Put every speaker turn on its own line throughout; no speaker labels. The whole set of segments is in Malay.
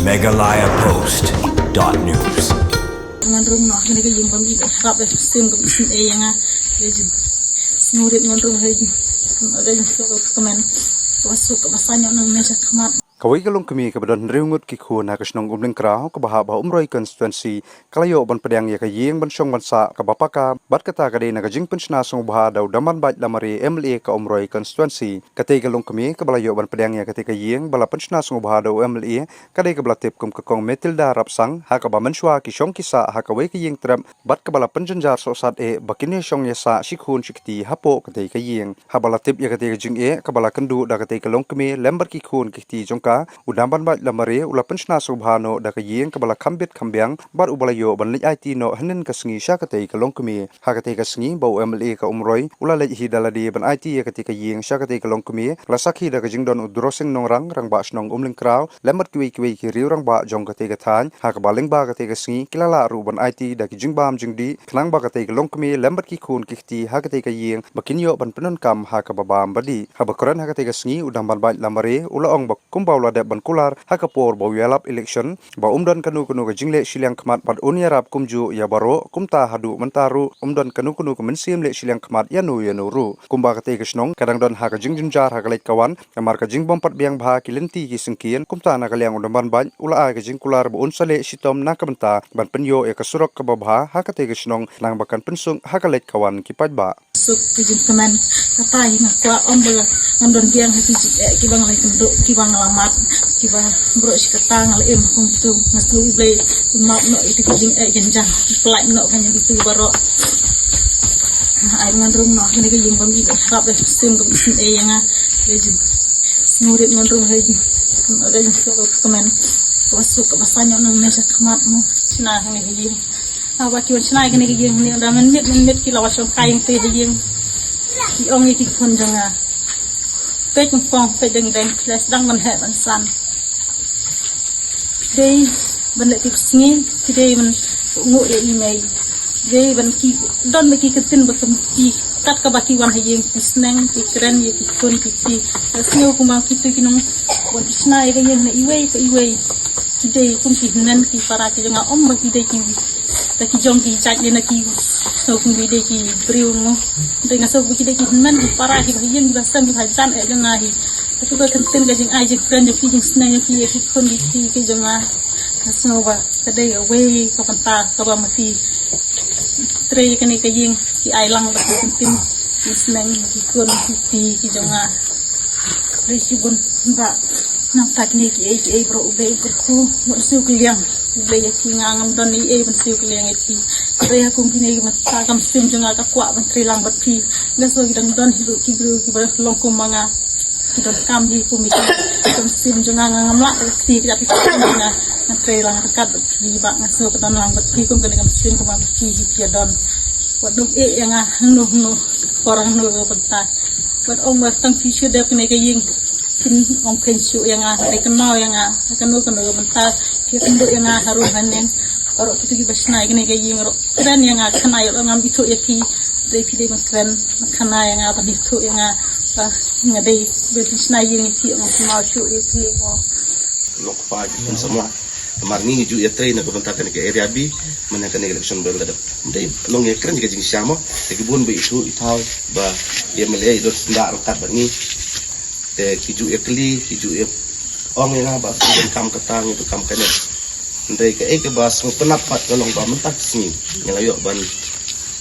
megalayapost.news.
Ngandung nak kena kejung kami harap sim sim yang kejung semurit ngandung kejung ada yang suka komen masuk ke basanya nang meja kamar.
Kawai kalong kami kebetulan riungut kiku na kasnong umling krao kabahaba umroy constituency kalayo ban pedang ya kayeng ban syong bansa kabapaka bat kata kadai na kajing pensna song baha daw daman bait lamari MLA ka umroy constituency katay kalong kami kabalayo ban pedang ya katay kayeng bala pensna song baha daw MLA kadai kabalatip kum kakong Metilda Rapsang ha kabamanswa ki syong kisa ha kawai kayeng trap bat kabala penjenjar sosat bakini syong yasa shikhun shikti hapo katay kayeng ha balatip ya katay kajing kabala kendu da katay kalong kami lembar kikhun kiti jong udamban bat lamare ula pensna subhano da kayeng kabala khambit khambyang bar ubalayo ban lej IT no hanin kasngi sha katei kalong kumi ha katei kasngi bau MLA ka umroi ula lej hi daladi ban IT ya katei kayeng sha katei kalong kumi la sakhi da kajing don udrosing nong rang ba snong umling kraw lembat kiwi ki riu rang ba jong katei kathan ha ka baling ba katei kasngi kilala ru ban IT da kijing bam jingdi khnang ba katei kalong kumi lembat ki khun kihti ha katei kayeng bakinyo ban penon kam ha ka babam badi ha bakran ha katei kasngi udamban bat lamare ula ong bak ula de ban kular hakapor bau yalap election ba umdan kanu ka jingle silang khamat pat unyarap kumju ya baro kumta hadu mentaru umdan kanu ka mensim le silang khamat yanu ru kumba kate kisnong kadang don ha ka jingjunjar ha kalek kawan kamar ka jingbom pat biang bha kilenti ki singkian kumta na kalyang udamban ban ula a ka jingkular ba unsale sitom na kamenta ban penyo e ka surok ka babha ha kate kisnong nang bakan pensung ha kalek kawan kipat ba
Suk kejung keman kata hingga kuat ombel ngandon biang hati kibang lagi kenduk kibang lamat kibang bro si ketang ngal kum tu ngasu iblay map no itu kejung genjang pelak no kanya gitu baro ai ngandung no kena kejung kami harap sim yang kejung semurit ngandung kejung ada yang suka komen masuk ke basanya nang meja kamar mu cina kena kejung apa kiwan cina kena kejung ni ada menit kilawas yang kain teh kejung ki ong ki khun janga pe chung pong pe deng deng klas dang man he ban san dei ban le tik sngi dei man ngu e email dei ban ki don me ki ketin ba kem ki kat ka baki wan hayeng sneng ki kren ye ki khun ki sneu kuma ki tu ki nong bon sna e yeng na iwei ki dei kum ki nan ki para ki janga om ba ki dei ki ta ki jong ki chak le na ki so kum bi dei ki briu mo dei nga so bu ki dei ki nan ki para ki yeng ba sam ki hajan e janga hi tu ka kentin ga jing ai jing kren je ki jing sneng ki ye ki khun ki janga snow ba ka dei away ka panta ka ba mati tre kani ka yeng ki ai lang ba kentin ki sneng ki khun ki janga re si bun ba nang takni ki ai bro ube ku mo su kliang ube ya ki ngam don ni e ban su kliang ki re ha kum kini ma kam sim janga ka kwa ban tri lang bat ki ga so gidang don hi ki bru ki ba long kum manga ki don kam hi kum mi kam sim janga ngam la ki ki api na tre lang dekat ki ba ngaso ka don lang bat ki kum kam sim kum ba ki hi don waduk e yang nu orang nu benta wat ong ba tang fi shu de kini ka ying kin ong pensu yang re kenal yang kanu benta ki kenduk yang haru hanen oro kitu gi basna kini ka ying ro kren yang kana yo ngam itu ya ki de fi de kren kana yang apa itu yang ngadei basna ying ki ong mau shu ya ki
lok pa pun semua marni ju ya train ko benta kan ke area B mana kan election bel da dai long ya kren ga jing syamo ke bun be itu itau ba ya mele do nda kat ba ni te kiju ya kli kiju ya ong ya ba kam katang itu kam kan dai ke bas mo penapat kalong ba mentak sini ngalayo ban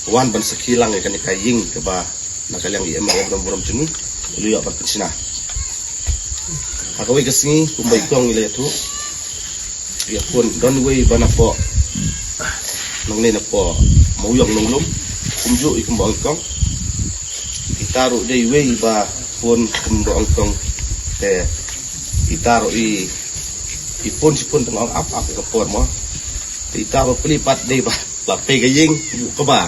wan ban sekilang ya kan kaying ke ba nakalang ya mele buram juni lu ya ba pensina akawi kesini kumbai kong ile tu ya pun don wei bana po nong ne na po mau yang nong lum kumju ikum bang kong itaru dei wei ba pun kum bang kong te itaru ipun sipun tengok apa ke por mo itaru pelipat dei ba la pe ga ying ko ba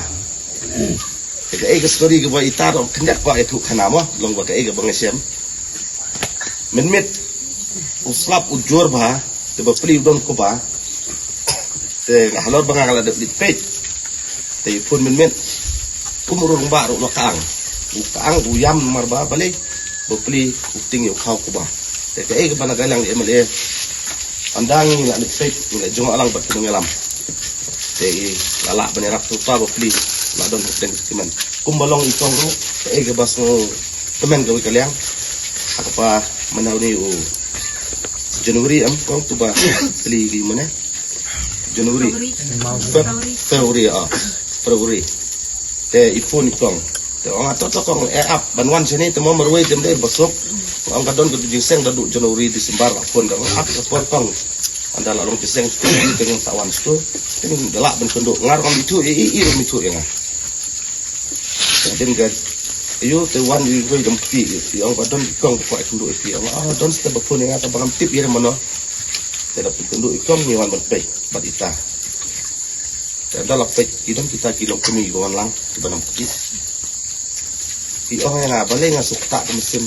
ke ke story ke ba itaru kendak ba itu kana mo long ba ke bang sem menmet uslap ujur ba teba peli don ko ba te halor banga kala de page te pun men kumurung ba ro kaang uyam marba balik bo peli uting yo kau ko ba te ke bana galang MLA andang ngak lepek ngak jong alang bat kudung alam te lala benerap tu pa beli la don deng kiman kumbalong ikong ru te ke bas ngo temen gawe kaliang apa menau ni Januari am kong tu ba beli di mana Januari Februari te ipun ikong te orang ato to kong up banwan sini temo merwe tem dei besok ang kadon ke jiseng dadu Januari Desember apun kong up apun kong anda lalong jiseng tu dengan sawan tu ini galak ben kondok ngar kong itu rum itu yang den ga yo te wan wi wi dom pi yang kadon kong ko kondok pi ang don step apun yang ata bangam tip ire mono te dap kondok ikong ni wan berpe batita dan dalam pek idam kita kilo kumi kawan lang di banam kecil. Di orang yang apa le ngasuk tak mesin.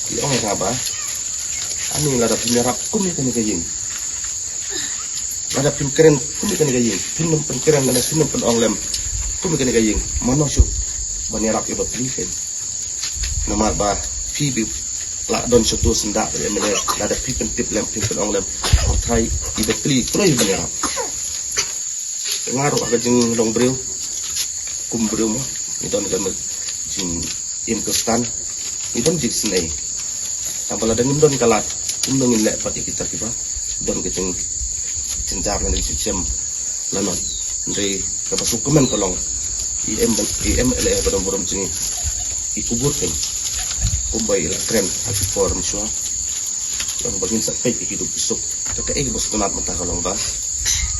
Di orang yang apa? Ani lada penyerap kumi kan gayeng. Lada pingkeren kumi kan gayeng. Pinum pingkeren dan sinum pen onglem kumi kan gayeng. Mana syuk penyerap ibat lifen. Nomor ba pi la don satu sendak dari mele lada pi pentip lem pen onglem. Try ibat li terus penyerap. Ngaruh agak jeng long breu kum breu mo itu kan jeng im kestan itu jik senai tambah ada ngindon kalat ngindon lek pati kita kiba don keceng cenjar nanti jam lanon dari kapasuk kemen kolong im le pada borom jeng ikubur kan kumbai la kren aku form sua yang bagin sampai hidup besok tapi bos kenat mata kolong ba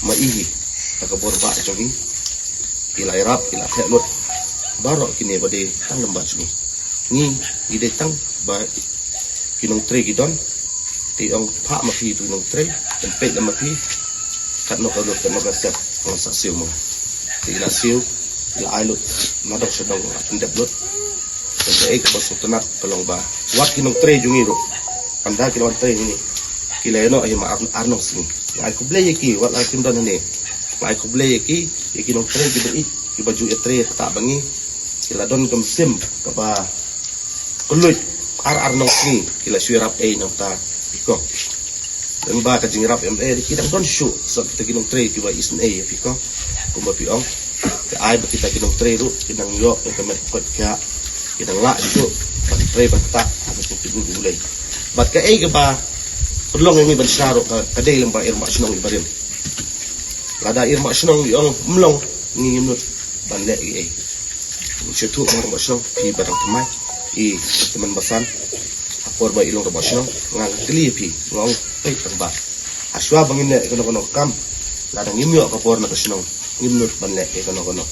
maihi takabor ba jongi ila irap ila khelut baro kini bade tang lembah jongi ni ide tang ba kinong tre gidon ti ong pha ma phi tu nong tre dan pet ma phi kat no kalot kan ma sep ng sa siu mo ti ila siu ila ailut nadok sedong pendep lut dan ek bos tenat pelong ba wat kinong tre jongi ro anda kilon tre ini kileno ay ma arnong sing ay ko blay ki wat ay kindon ni lai ko blay ki nong tre ki dei ki baju etre tak bangi kila don kem sim ka ba kulut ar nong ni kila syirap e nong ta iko dan ba ka jingrap MA ki dang don shu so kita ki nong tre ki ba isn e iko ko ba piong ka ai ba kita ki nong tre ru ki nang yo ka met kot ka ki dang la itu ba tre ba ta ada ki du bulai bat ka e ka ba perlong ni ban syaro ka dei lem ba irma snong ibarim lada irma snong yang melong ngimut banlek ai chutu orang basong pi barang temai teman basan apor ba ilong basong ngang kli pi ngong pe tamba aswa bangin ne kono kam lada ngimyo kapor na basong ngimut banlek kono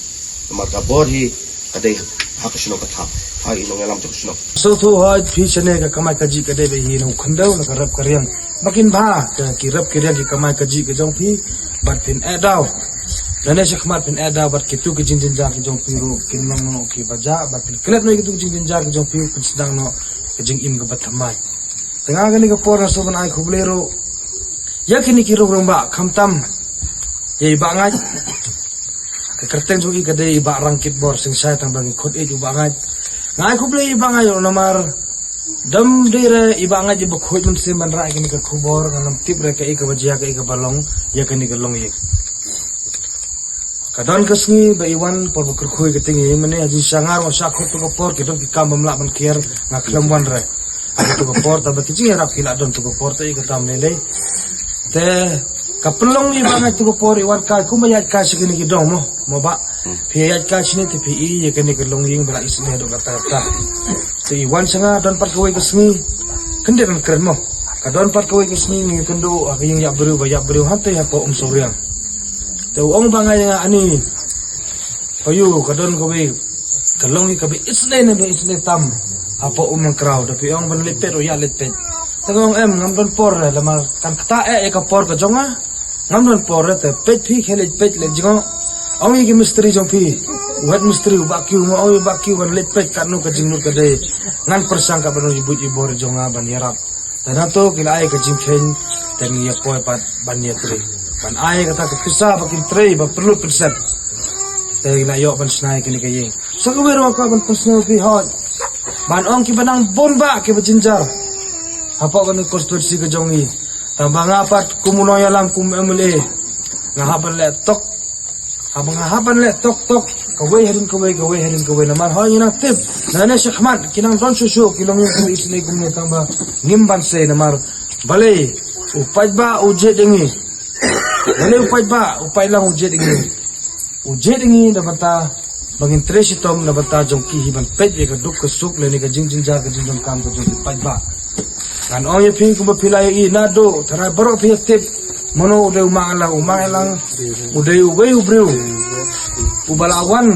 tempat kapor hi kadai hak snong ka thap ha ilong alam to snong
so thu ha pi chane ka kamai kaji ka de be hi no khandau na karap karyang makin ba ki rap karyang ki kamai kaji ka jong pi bat pin edau nane shakmat pin edau bat kitu ki jin jar ki jong piru kin nong no ki baja bat pin klet no ki tu jin jar ki jong piru pin sedang no ki jing im ga bathamai tengah gani ka por na so ban ai khublero yakini ki ro ba khamtam ye ba ngai ka kerteng jo ki ka de ba rangkit bor sing sai tang bagi khot e ju ba ngai ngai khuble ba ngai yo namar dam dire iba ngai je khoj mun se man ra ki ka khubor ngam tip re ka e ka bajia ka e ka balong yakini ka long ye kadon kasni ba iwan por bukur khoi ke tingi mane aji sangar wa sa khot to por ke don ki kam bamla ban kier na klam wan re to por ta ba ki ji rap ki la don to por ta i ka tam le te kapelong i ba to por iwan ka ku ma ya ka sikini ki dong mo ba phe ya ka sini te phi i ye ke ni ka long ying bala isne do ka ta te iwan sanga don par khoi kasni kende ran kren mo kadon par khoi kasni ni kendo aging ya bru hante ya po soryang tau ong bangai nga ani payu kadon ko be kalong ka be isne tam apo umang crowd tapi ong ban lepet o ya lepet tagong ngam don por la mar kan kta e ka por ka jonga ngam don por te pet phi khele pet le jonga ong ki misteri jong phi wat misteri ba ki mo o ba ki ban lepet kan no ka jingnur ka de ngan persang ka ban ibu ibor jonga ban yarap tanato kila ai ka jingkhen tan ya poy pat ban ya tre ban ai kata ke kisah bakin tray ba perlu persen te na yo ban snai kini kaye so ko wero ka ban personal fi hot ban ong ki banang bomba ke bajinjar apa kan konstitusi ke jongi Tambah ngapat kumunoy lang kum emuli. Ngahapan le tok. Habang ngahapan le tok. Kaway harin naman. Hoy yun ang tip. Nane si Ahmad. Kinang don susu. Kilong yung kung isinay kumuni tambah. Ngimban say namar. Balay. Upay ba ujet dengi. Balay upay ba. Upay lang ujet dengi. Ujet dengi dapat ta. Bangin tres itom dapat ta jong kihiban pet. Ika duk kesuk. Lani ka jing jar ka jing kam ka jong upay ba. Kan orang yang pergi ke pilai ini nado, terai berok pergi tip, mana udah umangalang, udah ubreu, ubalawan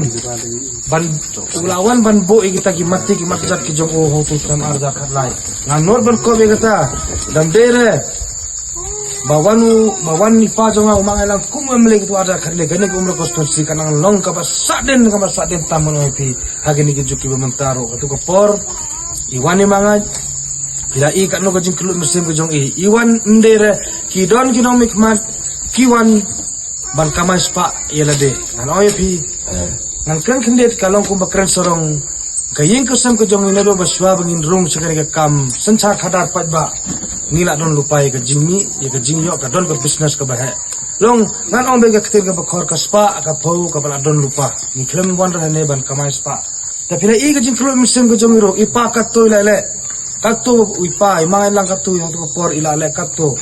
ban bo kita mati jat ki jong oh tu sam arza khatlai. Ngan nor ban ko be kata, dam dere, bawan ni pa jong umangalang kumemle tu arza khatle gane umro konstitusi kanang long ka saden taman opi, hagini ki juki bementaro, tu ko por, iwani mangai. Bila kat no kajing kelut musim kajong iwan ndere kidon kinong mikmat kiwan ban kamay spa yala de nan oy pi nan kan kendet kalong kum bakran sorong kayeng kusam kajong inado baswa bangin rung sakare ka kam sancha khadar patba nila don lupai ka jingmi ya ka jingyo ka don ka business ka bahe long nan ong be ka ktir ka bakhor ka spa ka phau ka bala don lupa ni klem wan ra ne ban kamay spa ta pila kajing kelut musim kajong iro ipa ka toy lele kakto uipai mangai lang kakto yung tukapor ilale kakto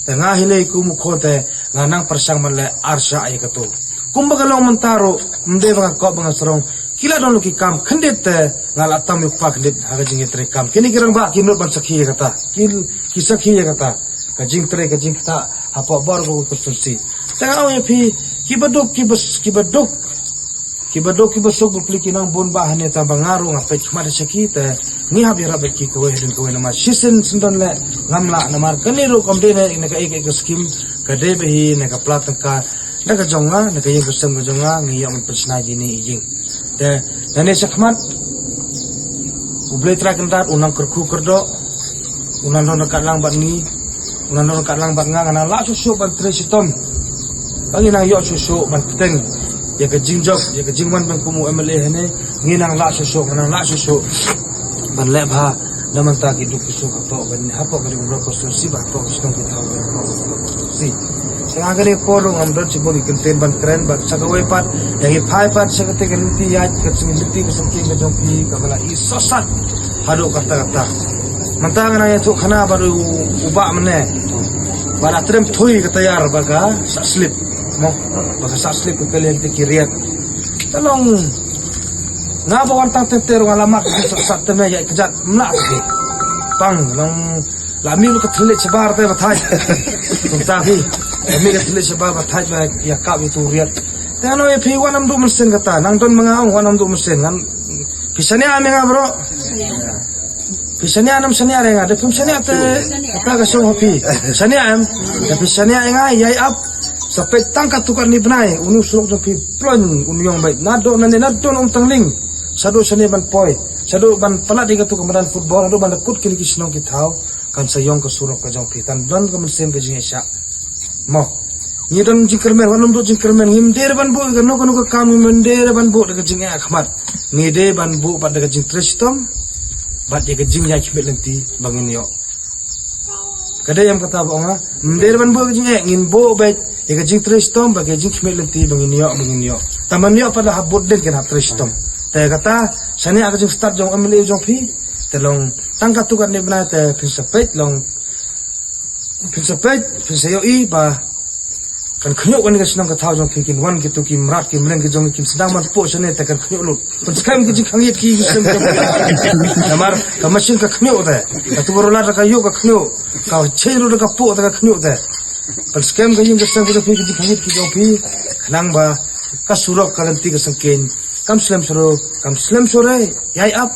nga hilay kumukhote nga nang persang manle arsha ay kato kumbaga long mantaro mde mga ko mga sarong kila don luki kam khandit nga latam yung paklit haga jing etre kam kini kirang ba kinut ban sakhi kata kisakhi kata kajing tre kajing kata apa bar ko konstitusi tanga o pi kibadok kibasok bukli kinang bon bahan eta bangaro nga pet khmar sakita ni habira beki ko hedin ko nama sisen sindon le ngamla namar kaniro komdene ina ka ek skim ka debehi na ka platan ka daga jonga na ka yeng kusam ka jonga ngi yam pesna jini ijing te nane sakmat ublay trakendat unang kerku kerdo unan don ka lang bat ni unan don ka lang bat nga na la susu ban tresitom bangina yo susu ban peteng ya ka jingjok ya ka jingwan ban kumu MLA hene nginang la susu nang la susu ban lebha naman ta ki duk susu to ban hapo ban umro konstitusi ba to kisong kita si sa agare porong amdon sibol ikinten ban kren ban sagaway pat yang ipai pat sa kategaliti ya katsingiliti kasangking ka jongpi ka bala isosat hado kata mantangan na ito kana baru uba mane bara trem thui katayar baga sa slip mo baga sa slip ko kalente kiriat talong nga bawan tang tentero nga lamak sa teme ya kejat mla ke pang long lami lu kathile chabar te bathai tuntahi lami kathile chabar bathai ba ya ka itu riat tano e phi wanam du mesin kata nang don mga wanam du mesin ngan pisane ame nga bro pisane anam sane are nga de pisane ate kata ka so hopi sane am de pisane nga yai up sampai tangkat tukar ni benai unu suruk jo pi plon unu yang baik nado nane nado tangling sado sane ban poi sado ban pala diga tu kemudian football ado ban kut kini kisnong kitau kan sayong ke suruk ke jong pitan don ke mesin ke jingesya mo ni don jingkermen wanum do jingkermen himder ban bu ke no ke kam himder ban bu de jingnya akhmat ni de ban bu pada ke jing trestom bad de ke jingnya kibet lenti bangin yo kada yang kata ba himder ban bu ke jingnya ngin bu baik ika jing trestom bagai jing kmet lenti bangin yo taman yo pada habot den kan trestom te kata sani aga jing start jong amle jong phi telong tangkat tu kan ne bna te pinsapet long pinsapet pinsayo I ba kan khnyok kan ka sinong ka thau jong phi kin wan ki tu ki mrat ki mleng ki jong ki sedang man po sane te kan khnyok lut pun skam ki jing khangit ki sem namar ka machine ka khnyok te ka tu rola ka yo ka khnyok ka chelu ka po te ka khnyok te pun skam ka jing ka sem ka phi ki jing khangit ki jong phi khnang ba ka surok ka lenti ka sangken kam slam sore yai up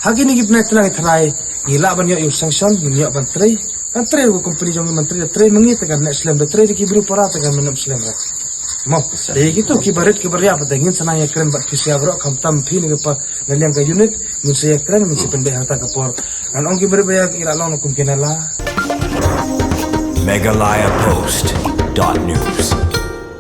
hagi ni gipna tlang ithrai ngila ban yo yung sanction nyo ban tray kan tray ko company jong menteri tray mangit kan na slam tray ki bru para kan menam slam ra mo de gitu ki barit ki barya pa dengin sana ya kren bat kisya bro kam tam phi ni pa ngaliang ka unit min saya kren min sipen be hata ka por kan ong ki berbaya ila long kum kenala
Megalayapost.news